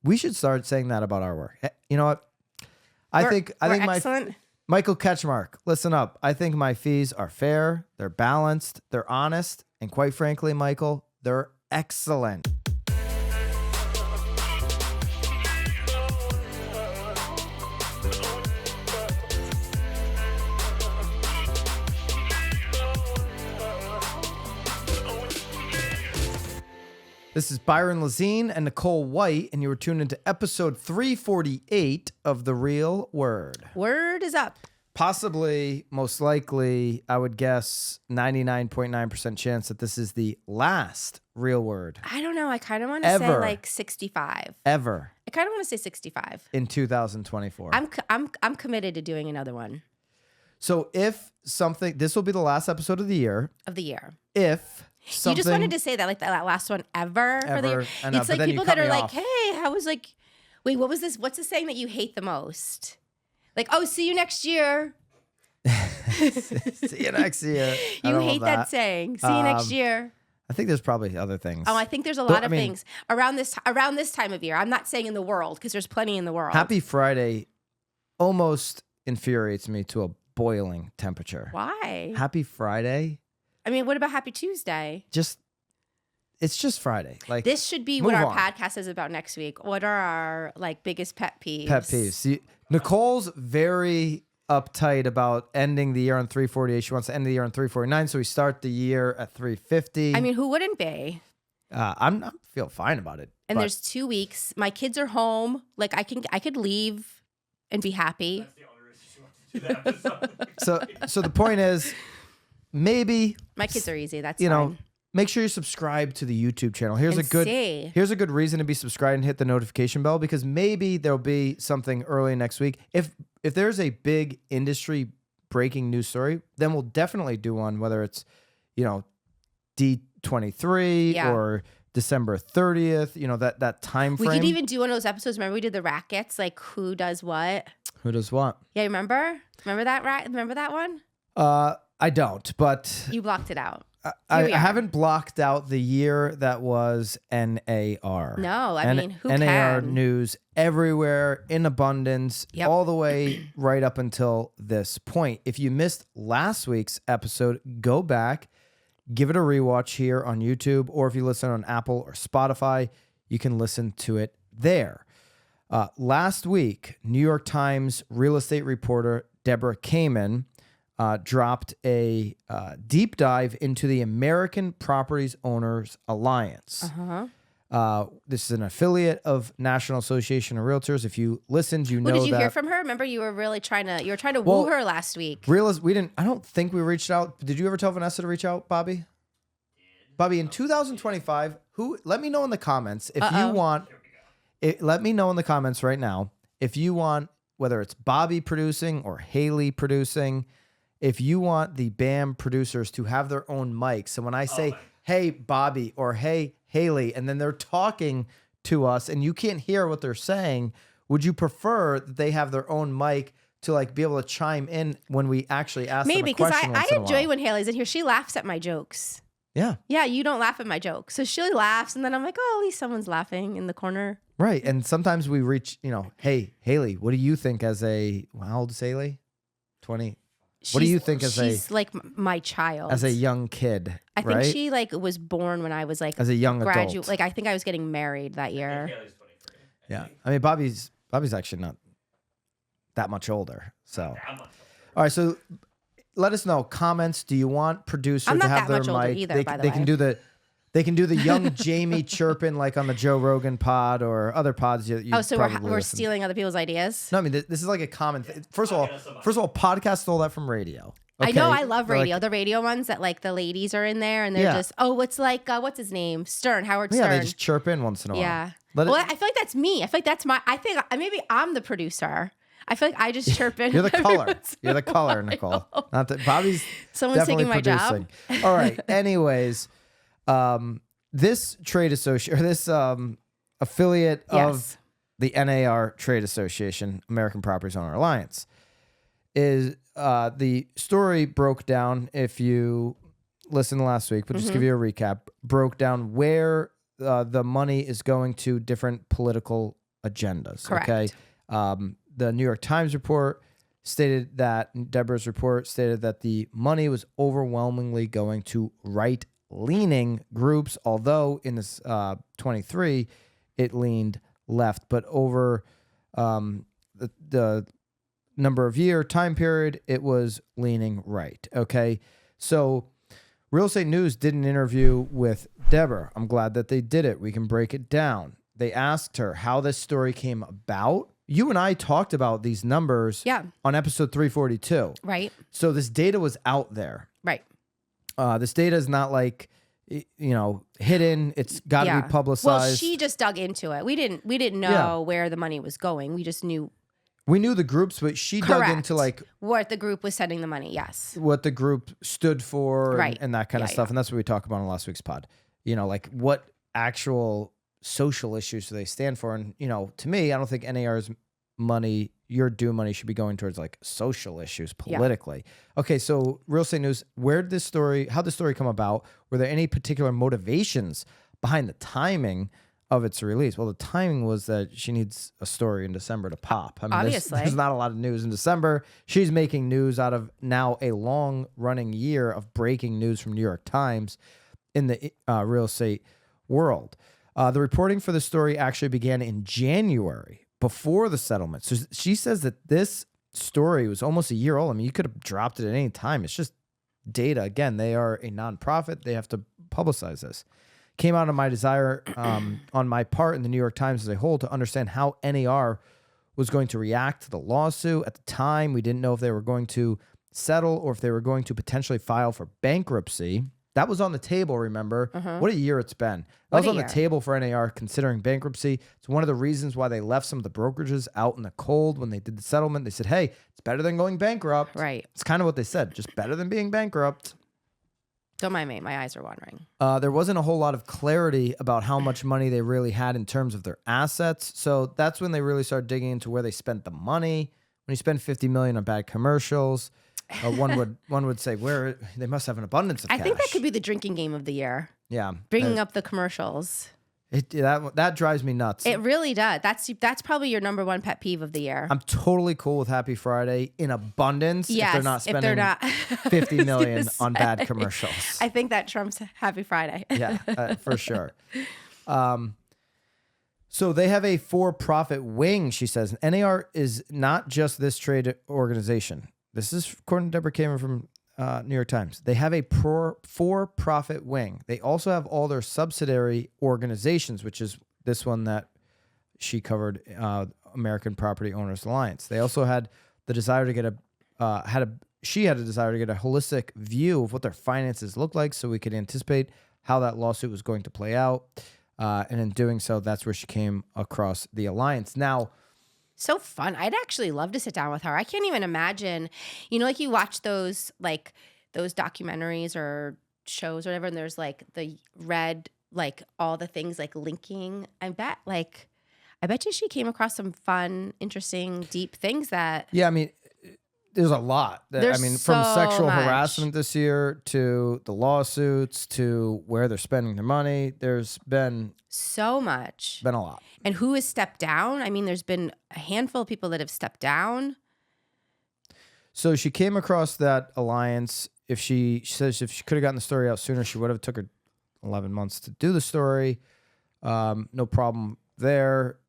We should start saying that about our work. You know what? I think excellent. Michael Ketchmark, listen up. I think my fees are fair, they're balanced, they're honest, and quite frankly, Michael, they're excellent. This is Byron Lazine and Nicole White, and you were tuned into episode 348 of The Real Word. Word is up. Possibly, most likely, I would guess 99.9% chance that this is the last Real Word. I don't know. I kind of want to say like 65. Ever. I kind of want to say 65. In 2024. I'm committed to doing another one. So if something, this will be the last episode of the year. If something, you just wanted to say that, like that last one ever for the year. It's like people that are like, hey, I was like, wait, what was this? What's the saying that you hate the most? Like, oh, see you next year. See you next year. You hate that saying. See you next year. I think there's probably other things. Oh, I think there's a lot of things around this time of year. I'm not saying in the world because there's plenty in the world. Happy Friday almost infuriates me to a boiling temperature. Why? Happy Friday? I mean, what about Happy Tuesday? It's just Friday. Like, this should be what our podcast is about next week. What are our biggest pet peeves? Pet peeves. See, Nicole's very uptight about ending the year on 348. She wants to end the year on 349, so we start the year at 350. I mean, who wouldn't be? I feel fine about it. And there's 2 weeks. My kids are home. Like I could leave and be happy. That's the only reason she wants to do that episode. So the point is, maybe my kids are easy. That's fine. Make sure you subscribe to the YouTube channel. Here's a good reason to be subscribed and hit the notification bell, because maybe there'll be something early next week. If there's a big industry breaking news story, then we'll definitely do one, whether it's, D23 or December 30th, that time frame. We could even do one of those episodes. Remember we did the rackets, like who does what? Who does what? Yeah, remember that, Remember that one? I don't, but you blocked it out. I haven't blocked out the year that was NAR. No, I mean, who NAR can? news everywhere in abundance, all the way right up until this point. If you missed last week's episode, go back, give it a rewatch here on YouTube, or if you listen on Apple or Spotify, you can listen to it there. Last week, New York Times real estate reporter Deborah Kamin dropped a deep dive into the American Properties Owners Alliance. This is an affiliate of National Association of Realtors. If you listened, you know that. Did you hear from her? Remember, you were really trying to woo her last week. We didn't. I don't think we reached out. Did you ever tell Vanessa to reach out, Bobby? Bobby, in 2025, let me know in the comments if you want. Let me know in the comments right now if you want, whether it's Bobby producing or Haley producing. If you want the BAM producers to have their own mics, and when I say, hey, Bobby, or hey, Haley, and then they're talking to us and you can't hear what they're saying, would you prefer that they have their own mic to be able to chime in when we actually ask them a question? Maybe, because I enjoy when Haley's in here. She laughs at my jokes. Yeah. Yeah, you don't laugh at my jokes. So she laughs, and then I'm like, oh, at least someone's laughing in the corner. Right, and sometimes we reach, hey, Haley, what do you think how old is Haley? 20. What do you think she's like my child. As a young kid, I think she was born when I was as a young adult. I think I was getting married that year. Yeah. I mean, Bobby's actually not that much older. So, all right. So let us know. Comments. Do you want producer to have their mic? Either, They can do the young Jamie chirping like on the Joe Rogan pod or other pods. So we're stealing other people's ideas? No, I mean, this is like a common thing. First of all, podcasts stole that from radio. Okay? I know, I love radio. The radio ones that the ladies are in there and they're just, what's his name? Howard Stern. Yeah, they just chirp in once in a while. Yeah. I feel like that's me. I feel like maybe I'm the producer. I feel like I just chirp in. You're the color. You're the color, Nicole. Not that Bobby's Someone's definitely taking my producing. job. All right. Anyways, this trade association, or this affiliate of the NAR Trade Association, American Properties Owner Alliance, is the story broke down. If you listened last week, but just give you a recap, broke down where the money is going to different political agendas. Correct. Okay. The New York Times report stated that Deborah's report stated that the money was overwhelmingly going to right-leaning groups, although in this 23 it leaned left, but over the number of year time period, it was leaning right. Okay. So Real Estate News did an interview with Deborah. I'm glad that they did it. We can break it down. They asked her how this story came about. You and I talked about these numbers on episode 342. Right. So this data was out there. Right. This data is not like, hidden. It's got to be publicized. Well, she just dug into it. We didn't know where the money was going. We just knew. We knew the groups, but she dug into like what the group was sending the money. Yes. What the group stood for right. and that kind of stuff. And that's what we talked about on last week's pod. Like what actual social issues do they stand for? And, to me, I don't think NAR's money, your due money should be going towards like social issues politically. Okay. So Real Estate News, how'd this story come about? Were there any particular motivations behind the timing of its release? Well, the timing was that she needs a story in December to pop. I mean, obviously there's not a lot of news in December. She's making news out of now a long running year of breaking news from New York Times in the real estate world. The reporting for the story actually began in January before the settlement. So she says that this story was almost a year old. I mean, you could have dropped it at any time. It's just data. Again, they are a nonprofit. They have to publicize this. Came out of my desire on my part in the New York Times as a whole to understand how NAR was going to react to the lawsuit. At the time, we didn't know if they were going to settle or if they were going to potentially file for bankruptcy. That was on the table, remember? What a year it's been. That was on the table for NAR considering bankruptcy. It's one of the reasons why they left some of the brokerages out in the cold when they did the settlement. They said, hey, it's better than going bankrupt. Right. It's kind of what they said, just better than being bankrupt. Don't mind me. My eyes are wandering. There wasn't a whole lot of clarity about how much money they really had in terms of their assets. So that's when they really started digging into where they spent the money. When you spend $50 million on bad commercials, one would say where they must have an abundance of cash. I think that could be the drinking game of the year. Yeah, bringing up the commercials. That drives me nuts. It really does. That's probably your number one pet peeve of the year. I'm totally cool with Happy Friday in abundance. Yes, if they're not spending $50 million on bad commercials. I think that trumps Happy Friday. Yeah, for sure. So they have a for-profit wing, she says. NAR is not just this trade organization. This is according to Deborah Kamin from New York Times. They have a for-profit wing. They also have all their subsidiary organizations, which is this one that she covered, American Property Owners Alliance. They also had the desire to get she had a desire to get a holistic view of what their finances look like so we could anticipate how that lawsuit was going to play out. And in doing so, that's where she came across the alliance. Now, so fun. I'd actually love to sit down with her. I can't even imagine, like you watch those documentaries or shows or whatever, and there's like the red, like all the things like linking. I bet you she came across some fun, interesting, deep things that. Yeah, I mean, there's a lot. From sexual harassment this year to the lawsuits to where they're spending their money. There's been so much. Been a lot. And who has stepped down? I mean, there's been a handful of people that have stepped down. So she came across that alliance. She says if she could have gotten the story out sooner, she would have took her 11 months to do the story. No problem there.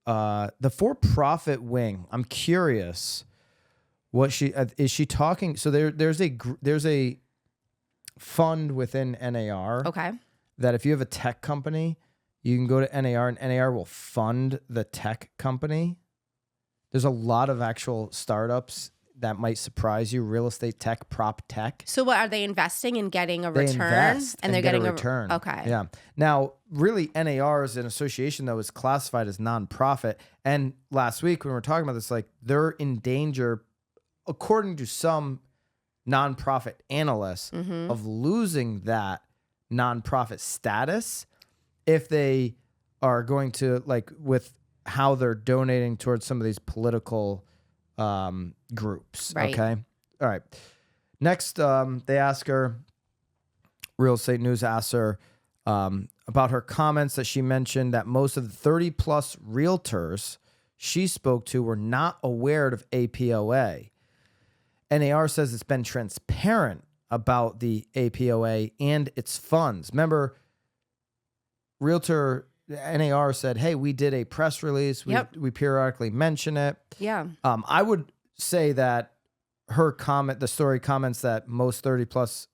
The for-profit wing. I'm curious. What is she talking? So there's a fund within NAR. Okay. That if you have a tech company, you can go to NAR and NAR will fund the tech company. There's a lot of actual startups that might surprise you. Real estate tech, prop tech. So what are they investing in getting a return? Invest and they're getting a return. Okay. Yeah. Now, really, NAR is an association that was classified as nonprofit. And last week when we were talking about this, like they're in danger, according to some nonprofit analysts, of losing that nonprofit status if they are going to, like, with how they're donating towards some of these political groups. Right. Okay. All right. Next, they ask her, Real Estate News asks her about her comments that she mentioned that most of the 30 plus realtors she spoke to were not aware of APOA. NAR says it's been transparent about the APOA and its funds. Remember, Realtor NAR said, hey, we did a press release. We periodically mention it. Yeah. I would say that her comment, the story comments that most 30 plus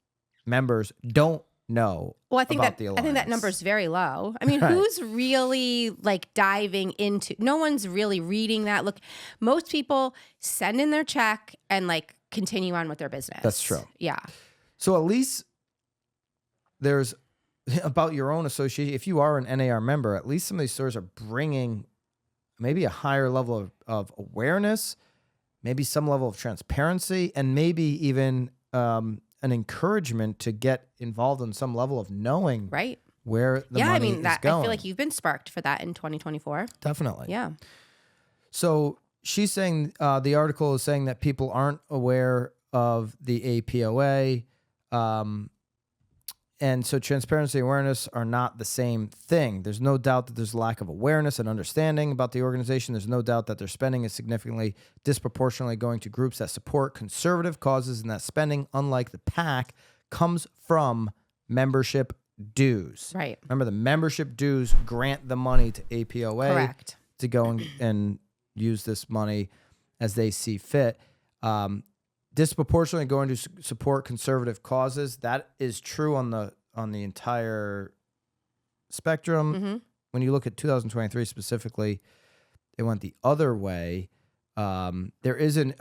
members don't know. Well, I think about that number is very low. I mean, Right. who's really like diving into? No one's really reading that. Look, most people send in their check and like continue on with their business. That's true. Yeah. So at least there's about your own association. If you are an NAR member, at least some of these stores are bringing maybe a higher level of awareness, maybe some level of transparency, and maybe even an encouragement to get involved in some level of knowing right. where the money is going. I feel like you've been sparked for that in 2024. Definitely. Yeah. So she's saying the article is saying that people aren't aware of the APOA. And so transparency and awareness are not the same thing. There's no doubt that there's a lack of awareness and understanding about the organization. There's no doubt that their spending is significantly disproportionately going to groups that support conservative causes, and that spending, unlike the PAC, comes from membership dues. Right. Remember, the membership dues grant the money to APOA Correct. to go and use this money as they see fit. Disproportionately going to support conservative causes. That is true on the entire spectrum. Mm-hmm. When you look at 2023 specifically, it went the other way. There is an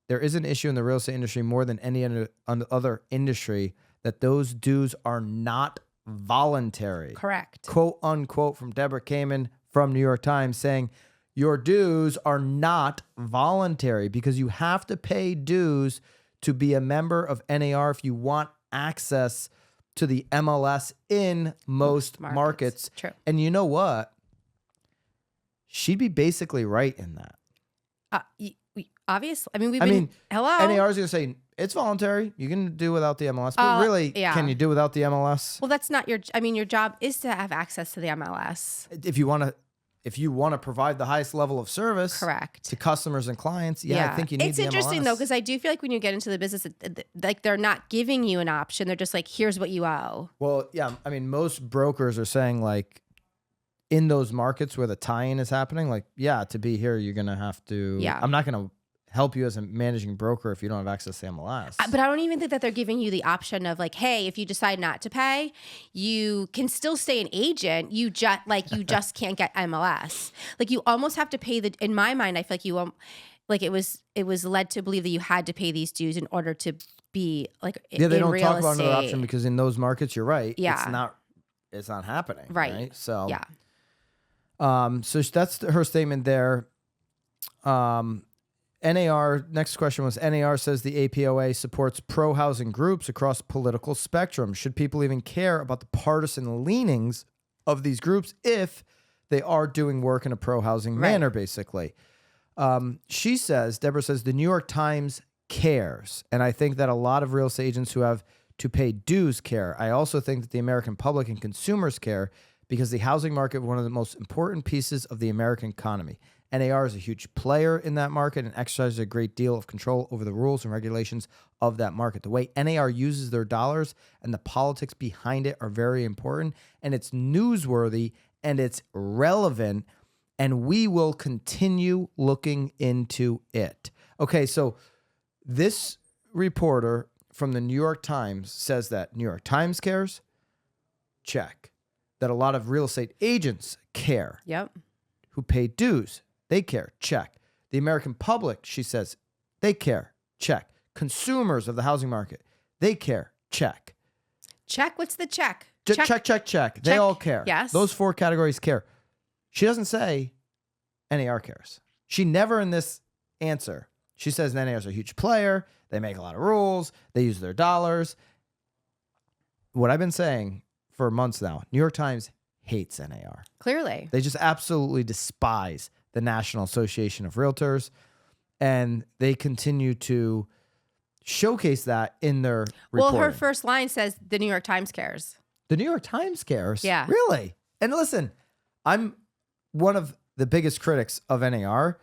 issue in the real estate industry more than any other industry that those dues are not voluntary. Correct. Quote unquote from Deborah Kamin from New York Times saying, your dues are not voluntary because you have to pay dues to be a member of NAR if you want access to the MLS in most markets. True. And you know what? She'd be basically right in that. Obviously. I mean, hello. NAR is going to say it's voluntary. You can do without the MLS. But really, can you do without the MLS? Well, that's not your job is to have access to the MLS. If you want to provide the highest level of service, correct, to customers and clients, I think you need it's the interesting MLS. though, because I do feel like when you get into the business, like they're not giving you an option. They're just like, here's what you owe. Well, yeah. I mean, most brokers are saying like in those markets where the tie-in is happening, like, to be here, you're going to have to, I'm not going to help you as a managing broker if you don't have access to MLS. But I don't even think that they're giving you the option of like, hey, if you decide not to pay, you can still stay an agent. You just can't get MLS. Like you almost have to pay in my mind, I feel like it was led to believe that you had to pay these dues in order to be like they don't real talk about estate. another option because in those markets, you're right. Yeah. It's not happening. Right. So, yeah. So that's her statement there. NAR, next question was, NAR says the APOA supports pro-housing groups across political spectrum. Should people even care about the partisan leanings of these groups if they are doing work in a pro-housing manner, basically? Deborah says, the New York Times cares. And I think that a lot of real estate agents who have to pay dues care. I also think that the American public and consumers care because the housing market is one of the most important pieces of the American economy. NAR is a huge player in that market and exercises a great deal of control over the rules and regulations of that market. The way NAR uses their dollars and the politics behind it are very important, and it's newsworthy and it's relevant, and we will continue looking into it. Okay, so this reporter from the New York Times says that New York Times cares. Check. That a lot of real estate agents care. Yep. Who pay dues. They care. Check. The American public, she says, they care. Check. Consumers of the housing market, they care. Check. Check. What's the check? Check. They all care. Yes. Those four categories care. She doesn't say NAR cares. She never in this answer. She says NAR is a huge player. They make a lot of rules. They use their dollars. What I've been saying for months now, New York Times hates NAR. Clearly. They just absolutely despise the National Association of Realtors, and they continue to showcase that in their reporting. Well, her first line says the New York Times cares. The New York Times cares. Yeah. Really? And listen, I'm one of the biggest critics of NAR,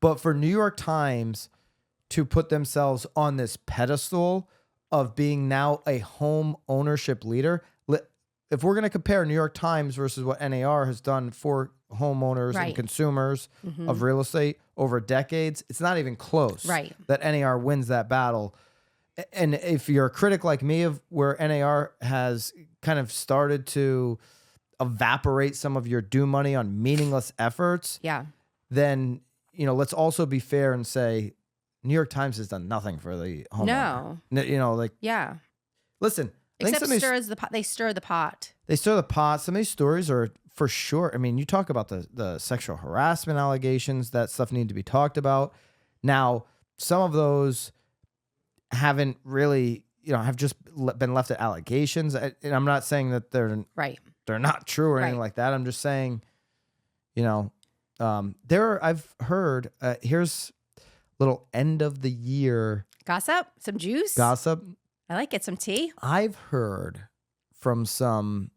but for New York Times to put themselves on this pedestal of being now a home ownership leader, if we're going to compare New York Times versus what NAR has done for homeowners and consumers of real estate over decades, it's not even close. Right. That NAR wins that battle. And if you're a critic like me of where NAR has kind of started to evaporate some of your due money on meaningless efforts, then, you know, let's also be fair and say New York Times has done nothing for the homeowner. No. You know, like, listen, except they stir the pot. They stir the pot. Some of these stories are for sure. I mean, you talk about the sexual harassment allegations, that stuff need to be talked about. Now, some of those haven't really, you know, have just been left at allegations. And I'm not saying that they're not true or anything like that. I'm just saying, you know, I've heard, here's a little end of the year gossip, some juice. Gossip. I like it. Some tea. I've heard from some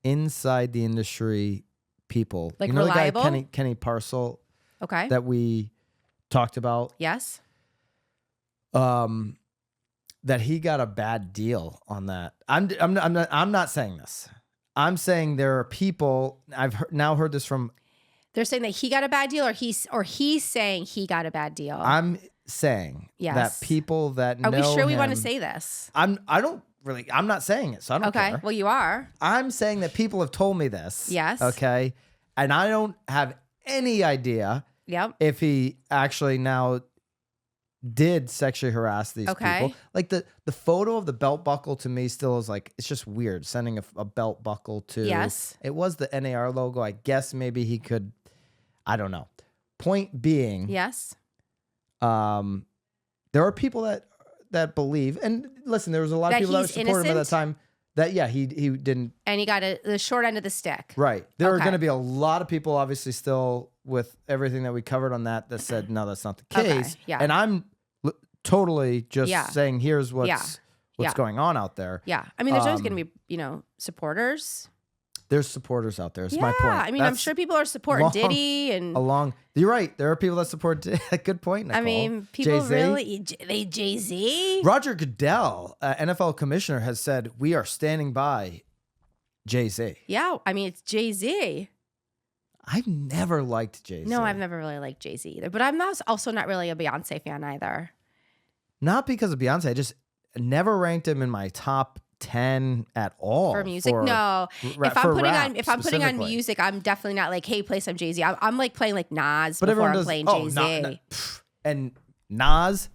inside the industry people, like, you know, reliable? the guy Kenny Parcell, that we talked about. Yes. That he got a bad deal on that. I'm not saying this. I'm saying there are people. I've now heard this from. They're saying that he got a bad deal, or he's saying he got a bad deal. I'm saying that people that know Are we sure we him, want to say this? I'm not saying it, so I don't care. Okay, well, you are. I'm saying that people have told me this. Yes. Okay, and I don't have any idea if he actually now did sexually harass these people. Like the photo of the belt buckle to me still is like, it's just weird sending a belt buckle to. Yes. It was the NAR logo. I guess maybe he could, I don't know. Point being. Yes. There are people that believe, and listen, there was a lot of people that supported him at that time. That he didn't, and he got the short end of the stick. Right. There are going to be a lot of people, obviously, still with everything that we covered on that said no, that's not the case. Okay. Yeah. And I'm totally just saying here's what's going on out there. Yeah. I mean, there's always going to be, you know, supporters. There's supporters out there. Is my point. I mean, I'm sure people are supporting Diddy and you're right. There are people that support Good point, Nicole. I mean, people really Jay-Z. Roger Goodell, NFL commissioner, has said we are standing by Jay-Z. Yeah, I mean, it's Jay-Z. I've never liked Jay-Z. No, I've never really liked Jay-Z either. But I'm also not really a Beyonce fan either. Not because of Beyonce. I just never ranked him in my top 10 at all for music. No, if I'm putting on music, I'm definitely not like, hey, play some Jay-Z. I'm like playing like Nas before I'm playing Jay-Z. And Nas,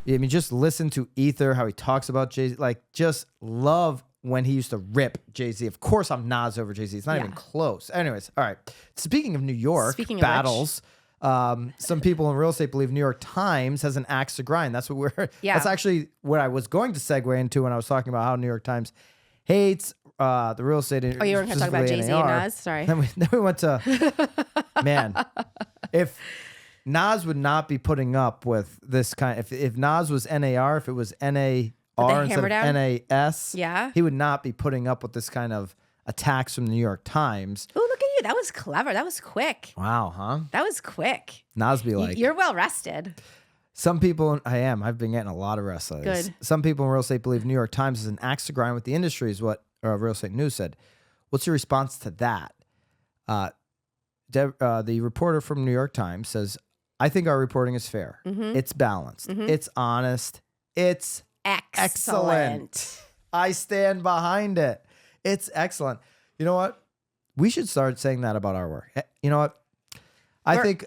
I mean, just listen to Ether, how he talks about Jay-Z. Like, just love when he used to rip Jay-Z. Of course, I'm Nas over Jay-Z. It's not even close. Anyways, all right. Speaking of New York battles. Some people in real estate believe New York Times has an axe to grind. That's what that's actually what I was going to segue into when I was talking about how New York Times hates the real estate industry. Oh, you were going to talk about Jay-Z and Nas? Sorry. Then we went to, man, if Nas would not be putting up with this kind, if Nas was NAR, if it was NAR instead of NAS, he would not be putting up with this kind of attacks from the New York Times. Oh, look at you. That was clever. That was quick. Wow, huh? That was quick. Nas be like, you're well rested. Some people, I've been getting a lot of rest. Good. Some people in real estate believe New York Times is an axe to grind with the industry, is what Real Estate News said. What's your response to that? The reporter from New York Times says, I think our reporting is fair. It's balanced. It's honest. It's excellent. I stand behind it. It's excellent. You know what? We should start saying that about our work. You know what? I think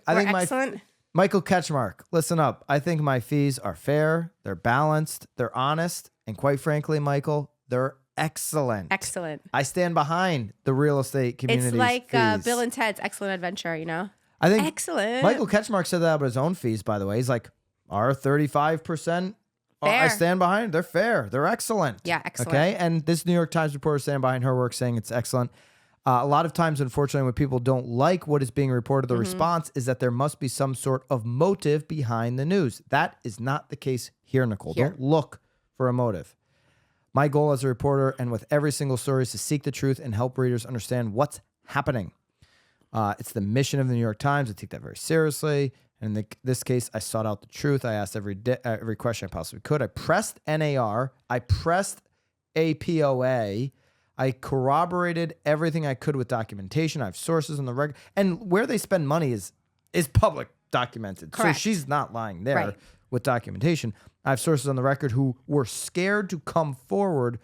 Michael Ketchmark, listen up. I think my fees are fair, they're balanced, they're honest, and quite frankly, Michael, they're excellent. Excellent. I stand behind the real estate community. It's like Bill and Ted's Excellent Adventure, you know? I think excellent. Michael Ketchmark said that about his own fees, by the way. He's like, our 35%, I stand behind. They're fair. They're excellent. Yeah, excellent. Okay, and this New York Times reporter stand behind her work saying it's excellent. A lot of times, unfortunately, when people don't like what is being reported, the response is that there must be some sort of motive behind the news. That is not the case here, Nicole. Don't look for a motive. My goal as a reporter and with every single story is to seek the truth and help readers understand what's happening. It's the mission of the New York Times. I take that very seriously. And in this case, I sought out the truth. I asked every question I possibly could. I pressed NAR. I pressed APOA. I corroborated everything I could with documentation. I have sources on the record. And where they spend money is public documented. Correct. So she's not lying there with documentation. I have sources on the record who were scared to come forward,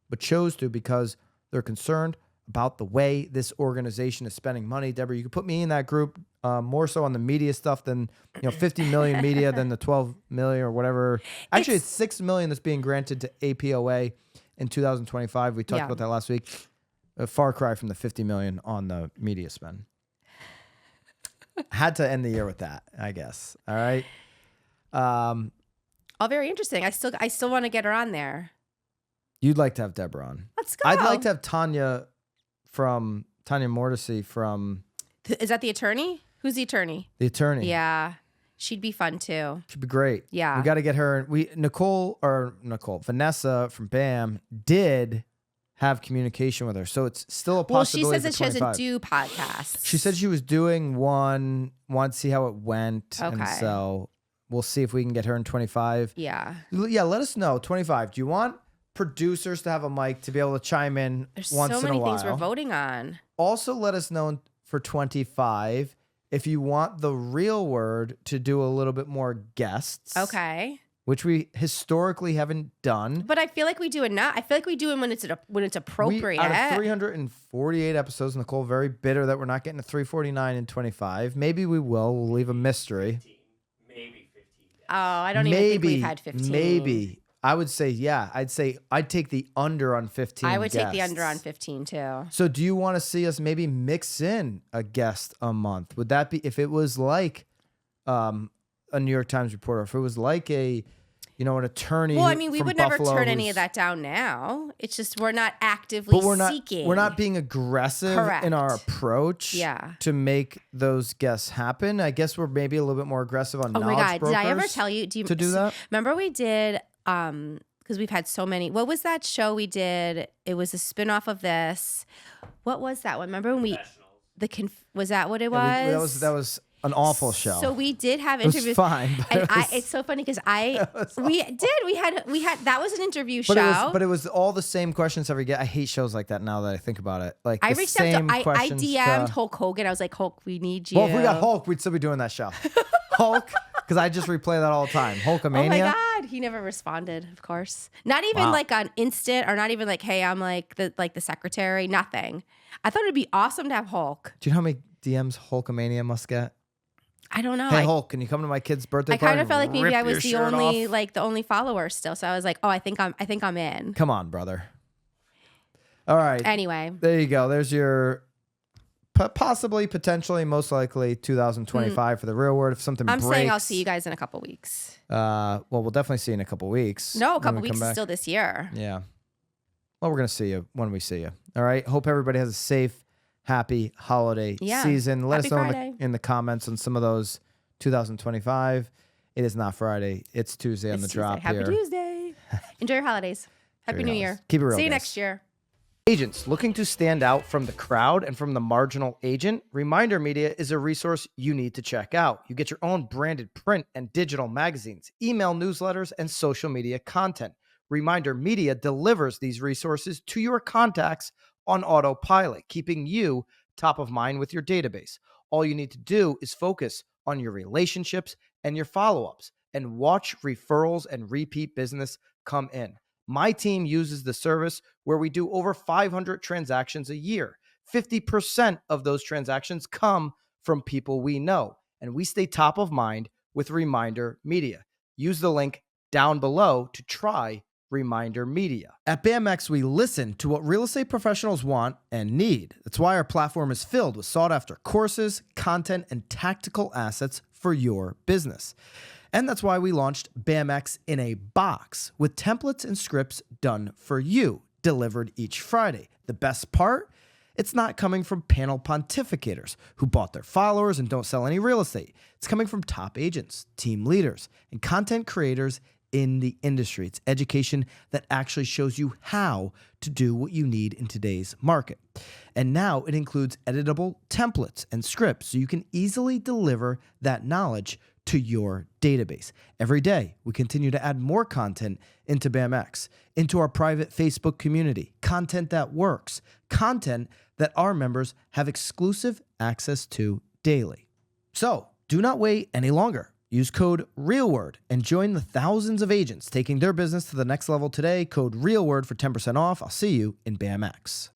but chose to because they're concerned about the way this organization is spending money. Deborah, you could put me in that group, more so on the media stuff than 50 million media than the 12 million or whatever. Actually, it's 6 million that's being granted to APOA in 2025. We talked about that last week. A far cry from the 50 million on the media spend. Had to end the year with that, I guess. All right. All very interesting. I still want to get her on there. You'd like to have Deborah on. Let's go. I'd like to have Tanya Mortisey from... Is that the attorney? Who's the attorney? The attorney. Yeah. She'd be fun too. She'd be great. Yeah. We got to get her. Vanessa from BAM did have communication with her. So it's still a possibility. Well, she says that she 25. doesn't do podcasts. She said she was doing one, wanted to see how it went. Okay. And so we'll see if we can get her in 25. Yeah. Yeah, let us know. 25. Do you want producers to have a mic to be able to chime in There's once in a while? so many things we're voting on. Also, let us know for 25 if you want the Real Word to do a little bit more guests. Okay. Which we historically haven't done. But I feel like we do enough. I feel like we do it when it's appropriate. Out of 348 episodes, Nicole, very bitter that we're not getting to 349 and 25. Maybe we will. We'll leave a mystery. 15, maybe 15. Oh, I don't even think we've had 15. Maybe. I would say, yeah. I'd take the under on 15 I would guests. take the under on 15 too. So do you want to see us maybe mix in a guest a month? Would that be, if it was like a New York Times reporter, if it was like an attorney? Well, I mean, we from would Buffalo never turn any of that down now. It's just we're not actively seeking. We're not being aggressive in our approach to make those guests happen. I guess we're maybe a little bit more aggressive on knowledge brokers. Did I ever tell you to do that? Remember we did because we've had so many. What was that show we did? It was a spinoff of this. What was that one? Remember when was that what it was? That was an awful show. So we did have interviews. It was fine. And it's so funny because we had that was an interview show. But it was all the same questions every get. I hate shows like that now that I think about it. Like I reached out to I DM'd Hulk Hogan. I was like, Hulk, we need you. Well, if we got Hulk, we'd still be doing that show. Hulk, because I just replay that all the time. Hulkamania. Oh my God, he never responded. Of course, not even like on instant, or not even like, hey, I'm like the secretary. Nothing. I thought it'd be awesome to have Hulk. Do you know how many DMs Hulkamania must get? I don't know. Hey Hulk, can you come to my kid's birthday party? I kind of felt like maybe I was the only follower still. So I was like, oh, I think I'm in. Come on, brother. All right. Anyway, there you go. There's your possibly, potentially, most likely 2025 for the Real Word. If something breaks, saying I'll see you guys in a couple weeks. Well, we'll definitely see you in a couple weeks. No, a couple weeks is still this year. Yeah. Well, we're gonna see you when we see you. All right. Hope everybody has a safe, happy holiday season. Let us know in the comments on some of those 2025. It is not Friday. It's Tuesday on the drop here. Happy Tuesday. Enjoy your holidays. Happy New Year. Keep it real. See you guys. next year. Agents looking to stand out from the crowd and from the marginal agent, Reminder Media is a resource you need to check out. You get your own branded print and digital magazines, email newsletters, and social media content. Reminder Media delivers these resources to your contacts on autopilot, keeping you top of mind with your database. All you need to do is focus on your relationships and your follow-ups and watch referrals and repeat business come in. My team uses the service where we do over 500 transactions a year. 50% of those transactions come from people we know, and we stay top of mind with Reminder Media. Use the link down below to try Reminder Media. At BAMX, we listen to what real estate professionals want and need. That's why our platform is filled with sought-after courses, content, and tactical assets for your business. And that's why we launched BAMX in a box with templates and scripts done for you, delivered each Friday. The best part? It's not coming from panel pontificators who bought their followers and don't sell any real estate. It's coming from top agents, team leaders, and content creators in the industry. It's education that actually shows you how to do what you need in today's market. And now it includes editable templates and scripts so you can easily deliver that knowledge to your database. Every day, we continue to add more content into BAMX, into our private Facebook community, content that works, content that our members have exclusive access to daily. So do not wait any longer. Use code REALWORD and join the thousands of agents taking their business to the next level today. Code REALWORD for 10% off. I'll see you in BAMX.